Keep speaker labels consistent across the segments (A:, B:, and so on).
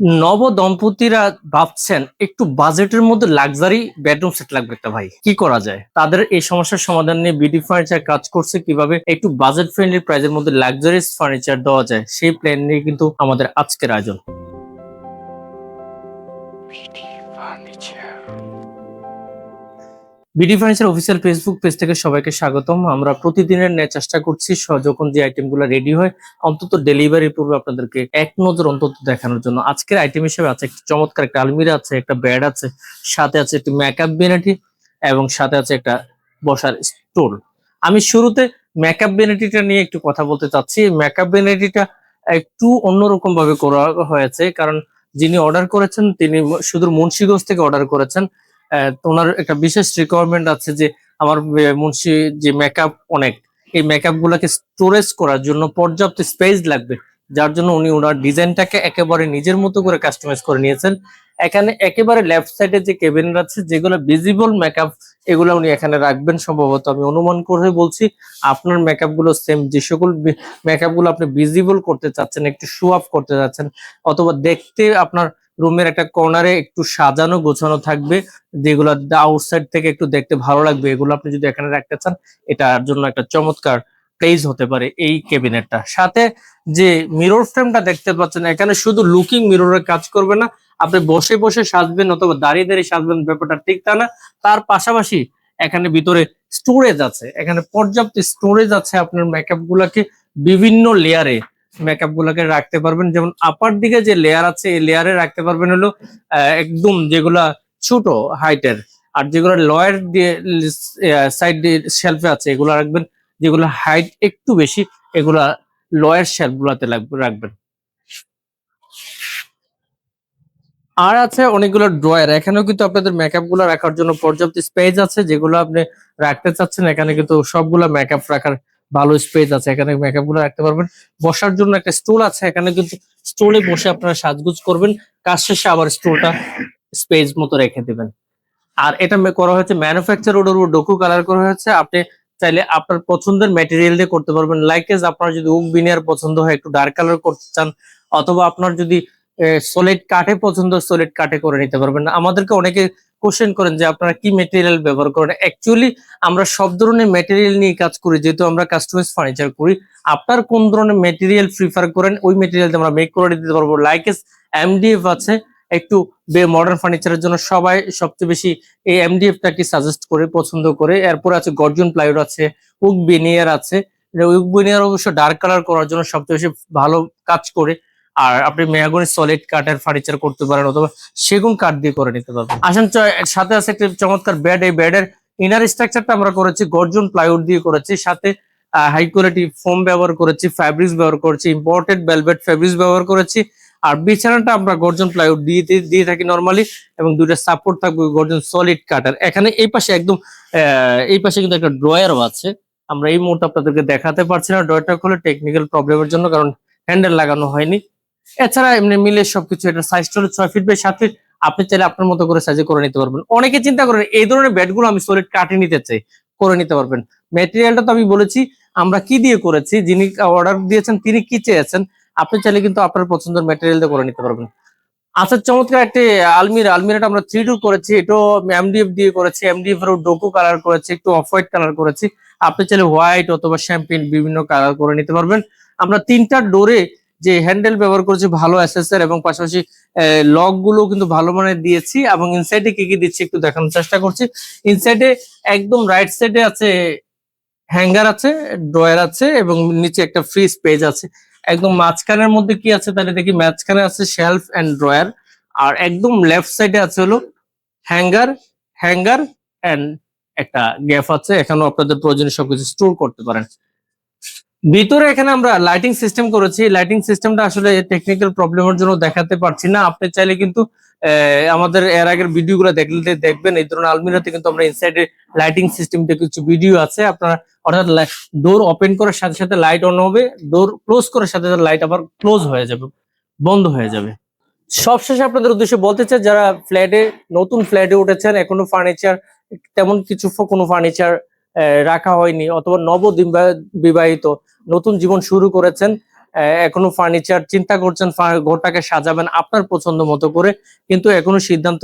A: নব দম্পতিরা ভাবছেন একটু বাজেটের মধ্যে লাক্সারি বেডরুম সেট লাগবে একটা ভাই, কি করা যায়? তাদের এই সমস্যার সমাধান নিয়ে বিডি ফার্নিচার কাজ করছে কিভাবে একটু বাজেট ফ্রেন্ডলি প্রাইসের মধ্যে লাক্সারিয়াস ফার্নিচার দেওয়া যায়, সেই প্ল্যান নিয়ে কিন্তু আমাদের আজকের আয়োজন। BD furniture official Facebook page থেকে সবাইকে স্বাগতম। আমরা প্রতিদিনের ন্যায় চেষ্টা করছি যখন যে আইটেমগুলো রেডি হয় অন্তত ডেলিভারি পূর্বে আপনাদেরকে এক নজর অন্তত দেখানোর জন্য। আজকের আইটেম হিসেবে আছে একটা চমৎকার একটা আলমিরা আছে, একটা বেড আছে, সাথে আছে একটি মেকআপ ভ্যানিটি এবং সাথে আছে একটা বসার স্টুল। আমি শুরুতে মেকআপ ভ্যানিটিটা নিয়ে একটু কথা বলতে চাচ্ছি। মেকআপ ভ্যানিটিটা একটু অন্যরকম ভাবে করা হয়েছে, কারণ যিনি অর্ডার করেছেন তিনি শুধু মুন্সিগঞ্জ থেকে অর্ডার করেছেন। তো ওনার একটা বিশেষ রিকোয়ারমেন্ট আছে যে আমার মুন্সি যে মেকআপ অনেক, এই মেকআপ গুলাকে স্টোরেজ করার জন্য পর্যাপ্ত স্পেস লাগবে, যার জন্য উনি ওনার ডিজাইনটাকে একেবারে নিজের মতো করে কাস্টমাইজ করে নিয়েছেন। এখানে একেবারে লেফট সাইডে যে কেবিনেট আছে যেগুলো ভিজিবল মেকআপ, এগুলো উনি এখানে রাখবেন সম্ভবত, আমি অনুমান করে বলছি। আপনার মেকআপ গুলো সেম, যে সকল মেকআপ গুলো আপনি ভিজিবল করতে চাচ্ছেন, একটু শো অফ করতে চাচ্ছেন, অথবা দেখতে আপনার রুমের একটা কর্নারে একটু সাজানো গোছানো থাকবে, যেগুলো আউটসাইড থেকে একটু দেখতে ভালো লাগবে, এগুলো আপনি যদি এখানে রাখতে চান এটার জন্য একটা চমৎকার প্লেস হতে পারে এই ক্যাবিনেটটা। সাথে যে মিরর ফ্রেমটা দেখতে পাচ্ছেন, এখানে শুধু লুকিং মিররের কাজ করবে না, আপনি বসে বসে সাজবেন অথবা দাঁড়িয়ে দাঁড়িয়ে সাজবেন, ব্যাপারটা ঠিক তা না। তার পাশাপাশি এখানে ভিতরে স্টোরেজ আছে, এখানে পর্যাপ্ত স্টোরেজ আছে, আপনার মেকআপ গুলাকে বিভিন্ন লেয়ারে মেকআপ গুলাকে রাখতে পারবেন। যেমন আপার দিকে যে লেয়ার আছে এই লেয়ারে রাখতে পারবেন হলো একদম যেগুলা ছোট হাইটের, আর যেগুলো লয়ার দিয়ে সাইড দিয়ে শেলফে আছে এগুলো রাখবেন, যেগুলো হাইট একটু বেশি এগুলা লয়ার শেলফ গুলাতে রাখবেন। আর আছে অনেকগুলো ড্রয়ার, এখানেও কিন্তু আপনাদের মেকআপ গুলো রাখার জন্য পর্যাপ্ত স্পেস আছে, যেগুলো আপনি রাখতে চাচ্ছেন এখানে কিন্তু সবগুলা মেকআপ রাখার ভালো স্পেস আছে, এখানে মেকআপ গুলো রাখতে পারবেন। বসার জন্য একটা স্টুল আছে, এখানে কিন্তু স্টুলে বসে আপনারা সাজগুজ করবেন, কাজ শেষে আবার স্টুলটা স্পেস মতো রেখে দিবেন। আর এটা করা হয়েছে ম্যানুফ্যাকচার ওটার উপর ডোকু কালার করা হয়েছে। আপনি চাইলে আপনার পছন্দের ম্যাটেরিয়াল দিয়ে করতে পারবেন। লাইকেজ আপনার যদি ওক বিনিয়ার পছন্দ হয় একটু ডার্ক কালার করতে চান, অথবা আপনার যদি সলিড কাঠে পছন্দ সলিড কাঠে করে নিতে পারবেন। আমাদেরকে অনেকে কোশ্চেন করেন যে আপনারা কি মেটেরিয়াল ব্যবহার করেন। অ্যাকচুয়ালি আমরা সব ধরনের মেটেরিয়াল নিয়ে কাজ করি, যেহেতু আমরা কাস্টমাইজ ফার্নিচার করি। আপনার কোন ধরনের মেটেরিয়াল প্রিফার করেন ওই মেটেরিয়াল আমরা মেক করে দিতে পারবো। লাইকেজ এমডিএফ আছে, একটু মডার্ন ফার্নিচারের জন্য সবাই সবচেয়ে বেশি এই এমডিএফটাকে সাজেস্ট করে পছন্দ করে। এরপর আছে গর্জন প্লাইউড আছে, উক বেনিয়ার আছে। উক বেনিয়ার অবশ্য ডার্ক কালার করার জন্য সবচেয়ে বেশি ভালো কাজ করে। আর আপনি মেহগনি সলিড কাঠের ফার্নিচার করতে পারেন অথবা সেগুন কাঠ দিয়ে করে নিতে পারবেন। আসেন সাথে আছে একটা চমৎকার বেড, এই বেডের ইনার স্ট্রাকচারটা আমরা করেছি গর্জন প্লাইউড দিয়ে করেছি, সাথে হাই কোয়ালিটি ফোম ব্যবহার করেছি, ফ্যাব্রিক্স ব্যবহার করেছি, ইম্পোর্টেড ভেলভেট ফ্যাব্রিক্স ব্যবহার করেছি। আর বিছানাটা আমরা গর্জন প্লাইউড দিয়ে থাকি নরমালি, এবং দুইটা সাপোর্ট থাকবে গর্জন সলিড কাটার। এখানে এই পাশে একদম এই পাশে কিন্তু একটা ড্রয়ারও আছে, আমরা এই মুহূর্তে আপনাদেরকে দেখাতে পারছি না ড্রয়ারটা খুলে টেকনিক্যাল প্রবলেমের জন্য, কারণ হ্যান্ডেল লাগানো হয়নি। এছাড়া এমনি মিলে সবকিছু, এটা সাইজটা হলো 6 ফিট বাই 7 ফিট। আপনি চাইলে আপনার মতো করে সাইজে করে নিতে পারবেন। অনেকে চিন্তা করেন এই ধরনের বেডগুলো আমি সলিড কাটে নিতে চাই, করে নিতে পারবেন। ম্যাটেরিয়ালটা তো আমি বলেছি আমরা কি দিয়ে করেছি, যিনি অর্ডার দিয়েছেন তিনি কি চেয়েছেন, আপনি চাইলে কিন্তু আপনার পছন্দের ম্যাটেরিয়াল দিয়ে করে নিতে পারবেন। আচ্ছা, চমৎকার একটি আলমিরাটা আমরা 3 টু করেছি, এটাও এমডিএফ দিয়ে করেছি, এমডিএফ এর ডোকো কালার করেছি, একটু অফ হোয়াইট কালার করেছি। আপনি চাইলে হোয়াইট অথবা শ্যাম্পেন বিভিন্ন কালার করে নিতে পারবেন। আমরা 3টা ডোরে যে হ্যান্ডেল ব্যবহার করেছি ভালো এসএসআর, এবং পাশাপাশি লক গুলো কিন্তু ভালো মানের দিয়েছি। এবং ইনসাইডে কি কি দিচ্ছি একটু দেখানোর চেষ্টা করছি। ইনসাইডে একদম রাইট সাইডে আছে হ্যাঙ্গার আছে, ড্রয়ার আছে, এবং নিচে একটা ফ্রি স্পেস আছে। একদম মাঝখানের মধ্যে কি আছে তাহলে দেখি, মাঝখানে আছে শেলফ এন্ড ড্রয়ার, আর একদম লেফট সাইডে আছে হলো হ্যাঙ্গার, হ্যাঙ্গার এন্ড একটা গ্যাপ আছে, এখানেও আপনাদের প্রয়োজনীয় সবকিছু স্টোর করতে পারেন। ভিতরে এখানে আমরা লাইটিং সিস্টেম করেছি, লাইটিং সিস্টেমটা আসলে টেকনিক্যাল প্রবলেমের জন্য দেখাতে পারছি না। আপনি চাইলে কিন্তু আমাদের এর আগের ভিডিওগুলো দেখলে দেখবেন, এই ধরনের আলমিরাতে কিন্তু আমরা ইনসাইডে লাইটিং সিস্টেমটা কিছু ভিডিও আছে। আপনারা অর্থাৎ ডোর ওপেন করার সাথে সাথে লাইট অন হবে, ডোর ক্লোজ করার সাথে সাথে লাইট আবার ক্লোজ হয়ে যাবে, বন্ধ হয়ে যাবে। সবশেষে আপনাদের উদ্দেশ্যে বলতে চাই, যারা নতুন ফ্ল্যাটে উঠেছেন, এখনো ফার্নিচার তেমন কিছু কোনো ফার্নিচার রাখা হয়নি, অথবা বিবাহিত নতুন জীবন শুরু করেছেন, এখনো ফার্নিচার চিন্তা করছেন, ঘরটাকে সাজাবেন আপনার পছন্দ মতো করে, কিন্তু এখনো সিদ্ধান্ত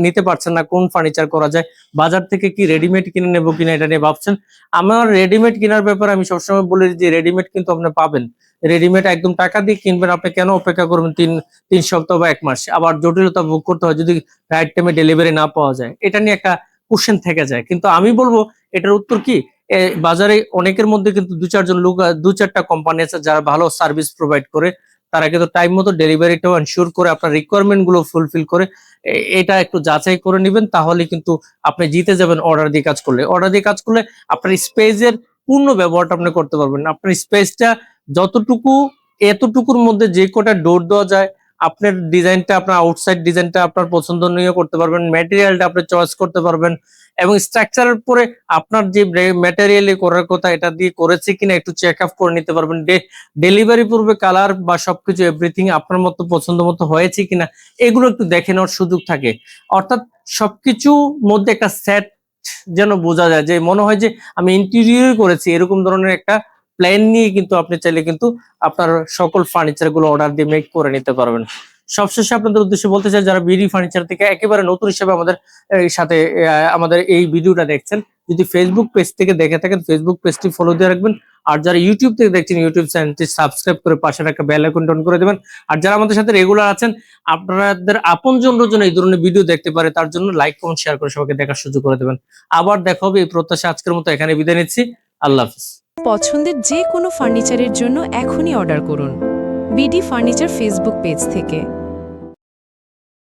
A: নিতে পারছেন না কোন ফার্নিচার করা যায়, বাজার থেকে কি রেডিমেড কিনে নেবো কিনা এটা নিয়ে ভাবছেন। আমার রেডিমেড কেনার ব্যাপারে আমি সবসময় বলি যে রেডিমেড কিন্তু আপনি পাবেন, রেডিমেড একদম টাকা দিয়ে কিনবেন, আপনি কেন অপেক্ষা করবেন তিন সপ্তাহ বা 1 মাস, আবার জটিলতা ভোগ করতে হয় যদি রাইট টাইমে ডেলিভারি না পাওয়া যায়, এটা নিয়ে একটা কোশ্চেন থেকে যায়। কিন্তু আমি বলবো এটার উত্তর কি, বাজারে অনেকের মধ্যে কিন্তু 2-4 জন লোক, 2-4টা কোম্পানি আছে যারা ভালো সার্ভিস প্রোভাইড করে, তারা কিন্তু টাইম মতো ডেলিভারিটাও এনশিওর করে, আপনার রিকোয়ারমেন্ট গুলো ফুলফিল করে। এটা একটু যাচাই করে নেবেন, তাহলে কিন্তু আপনি জিতে যাবেন। অর্ডার দিয়ে কাজ করলে আপনার স্পেসের পূর্ণ ব্যবহারটা আপনি করতে পারবেন। আপনার স্পেসটা যতটুকু, এতটুকুর মধ্যে যে কটা ডোর দেওয়া যায়, আপনার ডিজাইনটা, আপনার আউটসাইড ডিজাইনটা আপনার পছন্দনীয় করতে পারবেন, ম্যাটেরিয়ালটা আপনি চয়েস করতে পারবেন, এবং স্ট্রাকচারের পরে আপনার যে ম্যাটেরিয়ালে করার কথা এটা দিয়ে করেছে কিনা একটু চেক আপ করে নিতে পারবেন। ডেলিভারি পূর্বে কালার বা সবকিছু এভরিথিং আপনার মতো পছন্দ মতো হয়েছে কিনা এগুলো একটু দেখে নেওয়ার সুযোগ থাকে। অর্থাৎ সবকিছু মধ্যে একটা সেট যেন বোঝা যায়, যে মনে হয় যে আমি ইন্টেরিয়র করেছি, এরকম ধরনের একটা প্ল্যান নিয়ে কিন্তু আপনি চাইলে কিন্তু আপনার সকল ফার্নিচার গুলো অর্ডার দিয়ে মেক করে নিতে পারবেন। সবশেষে আপনাদের উদ্দেশ্যে বলতে চাই, যারা বিডি ফার্নিচার থেকে একেবারে নতুন হিসেবে আমাদের সাথে আমাদের এই ভিডিওটা দেখছেন, যদি ফেসবুক পেজ থেকে দেখে থাকেন ফেসবুক পেজটি ফলো দিয়ে রাখবেন, আর যারা ইউটিউব থেকে দেখছেন ইউটিউব চ্যানেলটি সাবস্ক্রাইব করে পাশে একটা বেল আইকন অন করে দেবেন। আর যারা আমাদের সাথে রেগুলার আছেন, আপনাদের আপনজনদের জন্য এই ধরনের ভিডিও দেখতে পারে, তার জন্য লাইক কমেন্ট শেয়ার করে সবাইকে দেখার সুযোগ করে দেবেন। আবার দেখা হবে এই প্রত্যাশা, আজকের মতো এখানে বিদায় নিচ্ছি। আল্লাহ হাফিজ।
B: পছন্দের যে কোনো ফার্নিচারের জন্য এখনই অর্ডার করুন বিডি ফার্নিচার ফেসবুক পেজ থেকে।